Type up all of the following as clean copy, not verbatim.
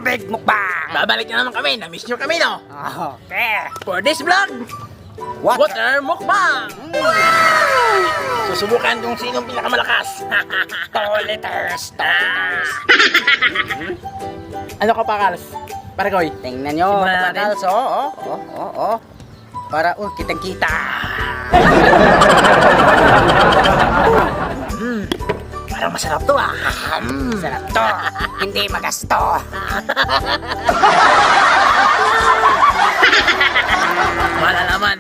Tubig Mukbang! Babalik na naman kami, na-miss nyo kami, no? Okay. For this vlog, water mukbang! Susubukan kung sinong pinakamalakas. 2 liters. 2 liters. Ano ka pa, Carlos? Pare Koy. Tingnan nyo, Simulan natin. kapatals. Oh. Para, kitang-kita. Parang masarap to, ah. Sarap to. Hindi magasto. Malalaman.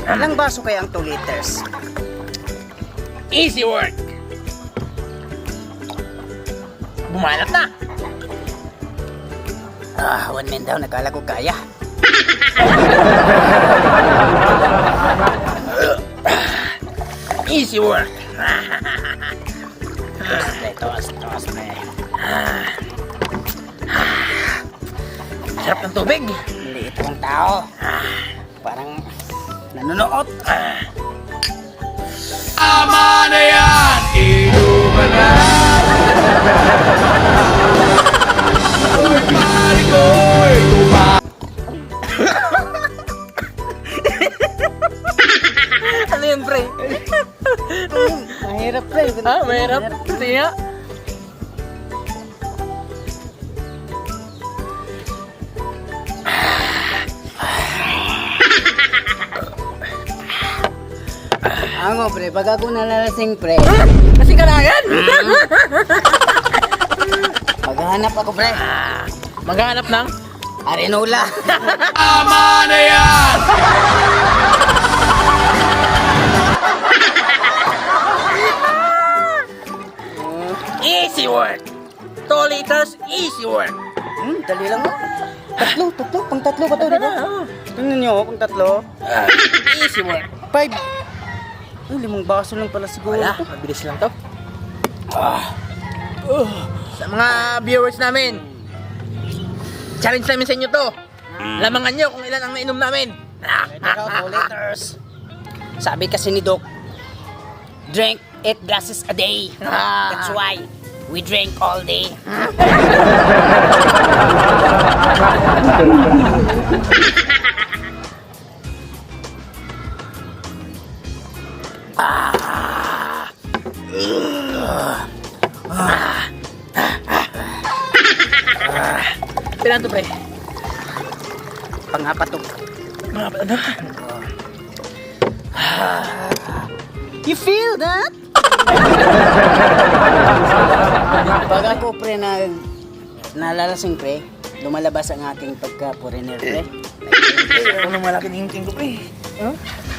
Ilang baso kaya ang 2 liters? Easy work. Bumalat na. 1 min daw, nagkala ko kaya. Easy work. Tos, pre. Sarap ng tubig. Maliit kong tao. Parang nanonood. Ama na yan! Inuman na! Uy, pare ko'y ano yun, pre? Mahirap, pre. Mahirap. Siya. Ako, pre. Pag ako nalalasing, pre. Kasi kanayan! Maghanap ako, pre. Maghanap ng Arenola. ama na yan! Easy work! 2 liters, easy work! Dali lang, oh. Tatlo. Pang tatlo ba to, di ba? Tingnan nyo, pang tatlo. Easy work! 5. Ay, 5 baso lang pala siguro. Wala, to. mabilis lang to. Sa mga viewers namin, challenge namin sa inyo to. Lamangan nyo kung ilan ang nainom namin. Pwede raw 2 liters. Sabi kasi ni Doc, drink 8 glasses a day. That's why we drink all day. Pilan to, pre? Pangapat to. Mga ano? You feel that? Pag ako, pre, nalalasing, pre, lumalabas ang aking pagka-foreigner, pre. Ako nang malaki na yung king ko, pre.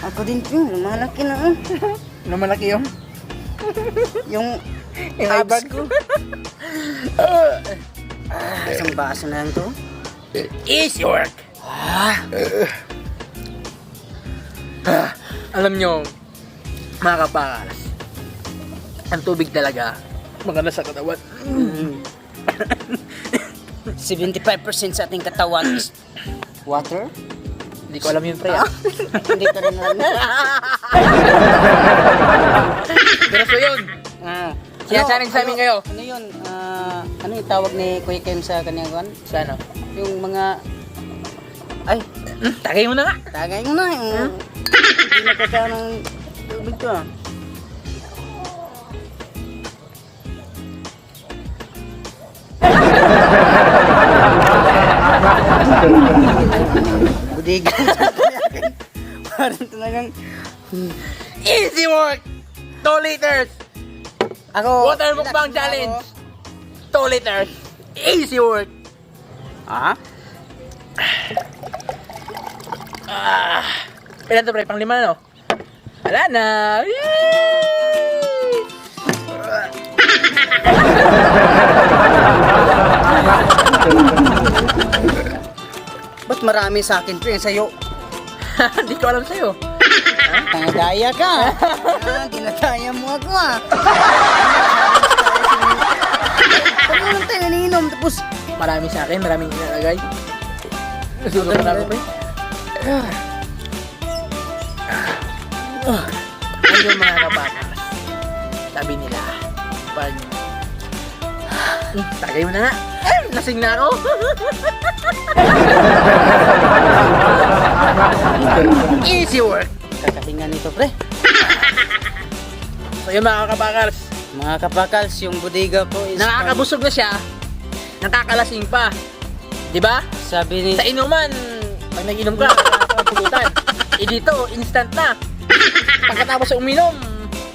Ako din, pre, lumalaki na. Ano malaki yung? Yung Yung abs ibag ko. Isang baso na lang to. Easy work! Alam nyo, mga kapakalas, ang tubig talaga maganda sa katawan. 75% sa ating katawan is water. Hindi ko alam yun, pre. Ah. Hindi ko rin alam. Pero so yun, challenge sa amin kayo. Ano yun? Ano yung tawag ni Kuya Kim sa kanyang kuwan? Sa ano? Yung mga... Ay, Tagay mo na nga. tagay mo na. Hindi nakasama ng tubig to. Budigan. Parang talagang... Easy work! 2 liters! Ako... Water mukbang challenge! 2 liters! Easy work! Ilan to, pre? Pang 5 na, no? Wala na! Yay! Ba't marami sa akin, pre? Sa'yo? Hindi ko alam sa'yo. Tangadaya ka. Dinadaya mo ako, Pag naman tayo naninom, tapos... Marami sa akin, maraming inalagay. Nasusunod na ako, pre. Ayun, mga kabatas. Sabi nila, pag Tagay mo na nga. Ay, lasing na ako. Easy work. Kakahinga nito, pre. So yun mga kapakals, Mga kapakals, yung bodega po is... nakakabusog na siya, nakakalasing pa. Diba? Sabi ni... Sa inuman, pag nag-inom ka, nakakapulutan. Dito, instant na. Pagkatapos sa uminom,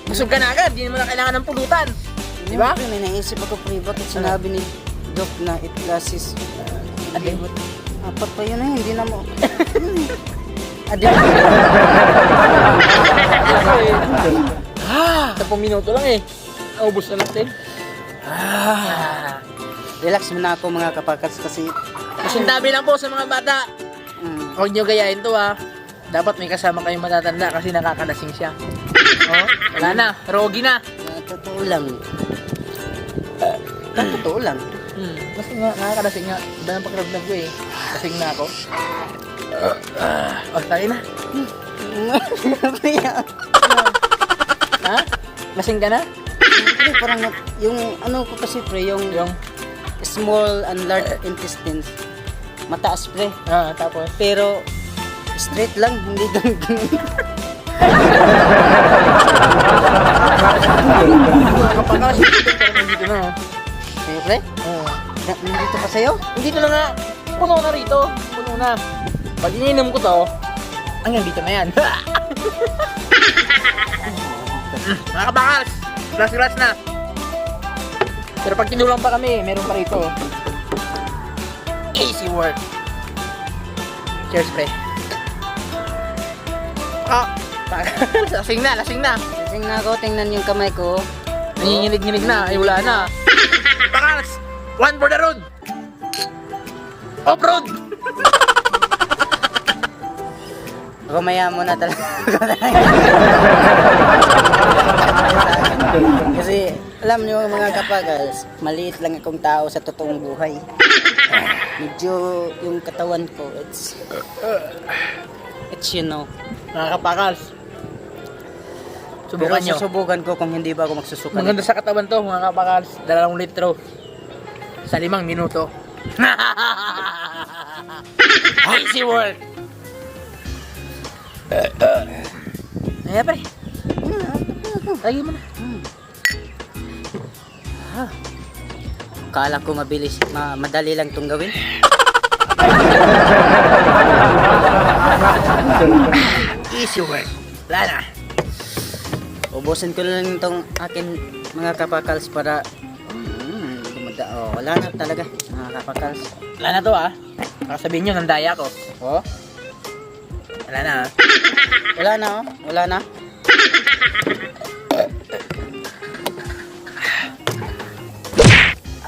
busog ka na agad, di mo na kailangan ng pulutan. Diba? Pre, may naisip ako, pre. Bakit sinabi ni Doc na it classes... Apat pa yun eh, hindi na mo... Ah, 10 minuto lang eh. Naubos na natin. Relax muna ako mga kapakals kasi... Masintabi lang po sa mga bata. Huwag nyo gayahin to ha. Dapat may kasama kayong matatanda kasi nakakalasing siya. Oh, wala na. Rogi na. Totoo lang. Totoo lang. Kasi nga, nakakalasing nga. Iba ng pakiramdam ko eh. Lasing na ako. Oh, tayo na. Ha? Lasing ka na? Pre, parang yung ano ko kasi pre, yung small and large intestines. Mataas pre. Tapos? Pero straight lang, hindi ganun. Kapag pero nandito na. Sa'yo pre? Oo. Nandito pa sa'yo? Dito na nga. Puno na rito. Puno na. Pag ininom ko to, hanggang dito na yan. Mga kabakals, glass na. Pero pag tinulang pa kami, meron pa rito. Easy work. Cheers, pre. Lasing na. Lasing na ako, tingnan yung kamay ko. Nanginginig-nginig na, ay wala na. Bakals, one for the road. Off-road. Ako maya mo na talaga. Kasi alam niyo mga kapagals, maliit lang akong tao sa totoong buhay. Medyo yung katawan ko, it's you know. Mga kapakals, subukan nyo. Susubukan ko kung hindi ba ako magsusukan. Maganda sa katawan to mga kapakals, 2 litro sa 5 minuto. Easy work. Ayan pre. Lagi mo na. Kala ko mabilis, madali lang itong gawin. Easy work. Wala na. Ubusin ko lang itong akin mga kapakals para wala na talaga mga kapakals. Wala na to ah. Sabihin nyo, nandaya ko. Oh. Wala na ah. Wala na oh. Wala na.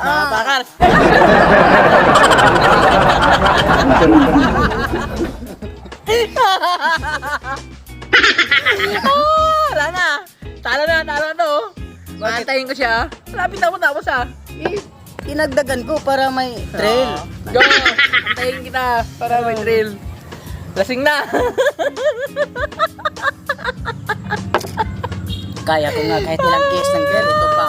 Mga pakars. Wala na. Talo na to. Maantayin ko siya. Malapit na ako tapos ah. Inagdagan ko para may trail. Go! Antayin kita para may trail. Lasing na. Kaya ko nga kahit ilang case ng girl, ito pa.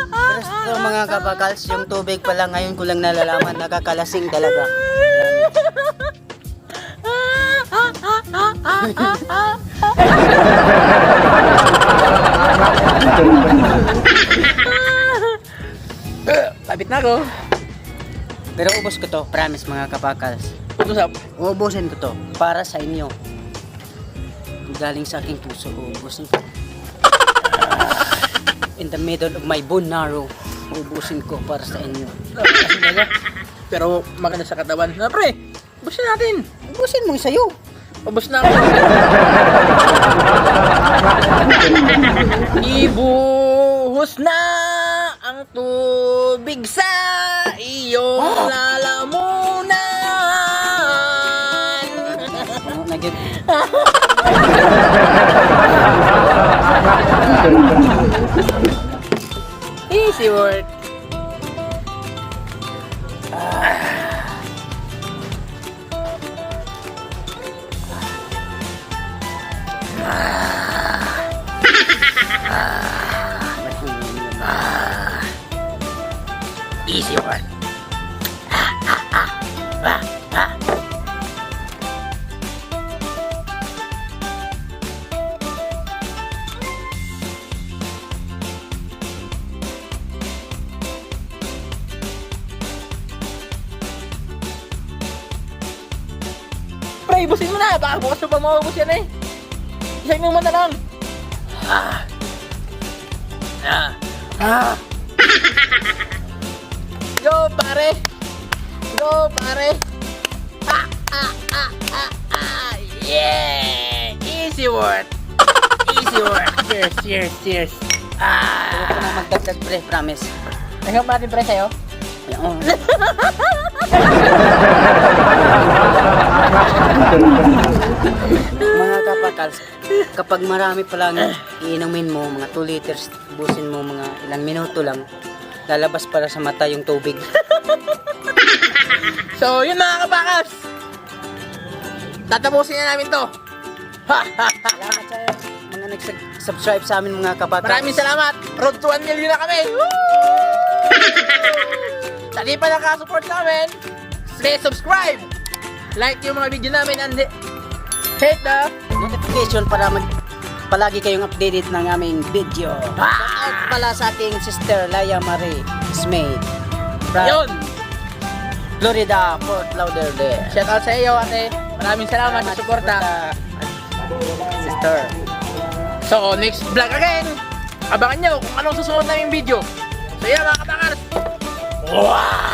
Pero ito mga kapakals, yung tubig pala ngayon ko lang nalalaman, nakakalasing talaga. Sabit na ako. Pero ubos ko to, promise mga kapakals. Usap. Uubusin ko to para sa inyo. Galing sa aking puso, uubusin ko. In the middle of my bone marrow, uubusin ko para sa inyo. Pero maganda sa katawan. Na pre, ubusin natin. Ubusin mo sa'yo. Ubus na ako. Ibuhos na ang tubig sa iyong lalamunan. Naging... Easy work. Easy one. Ah, ah, ah. Ah, ah. Pre, ibusin mo na. Baka bukas mo pa maubos yan eh. Isang mo na lang. Ah. Ah. Ah. Go, pare. Go, pare. Ah, ah, ah, ah, ah. Yeah! Easy work. Easy work. Cheers, cheers, cheers. Ah. Huwag ko na magdagdag, pre. Promise. Nagkap natin pre sa'yo. Oo. Mga kapakals, kapag marami pa lang iinumin mo, mga 2 liters, busin mo mga ilang minuto lang, lalabas para sa mata yung tubig. So, yun mga kabakas. Tatapusin na namin to. Salamat sa mga nag-subscribe sa amin mga kapakals. Maraming salamat. Road to 1 million na kami. Sa di pa nakasupport sa amin, please subscribe. Like yung mga video namin and hit the Notification para palagi kayong updated ng aming video. Shout pala sa ating sister Laya Marie Smith from yun. Florida, Fort Lauderdale. Shout out sa iyo ate. Maraming salamat sa suporta. Sister. So, next vlog again. Abangan nyo kung anong susunod na yung video. So, yan mga kabakas. Wow!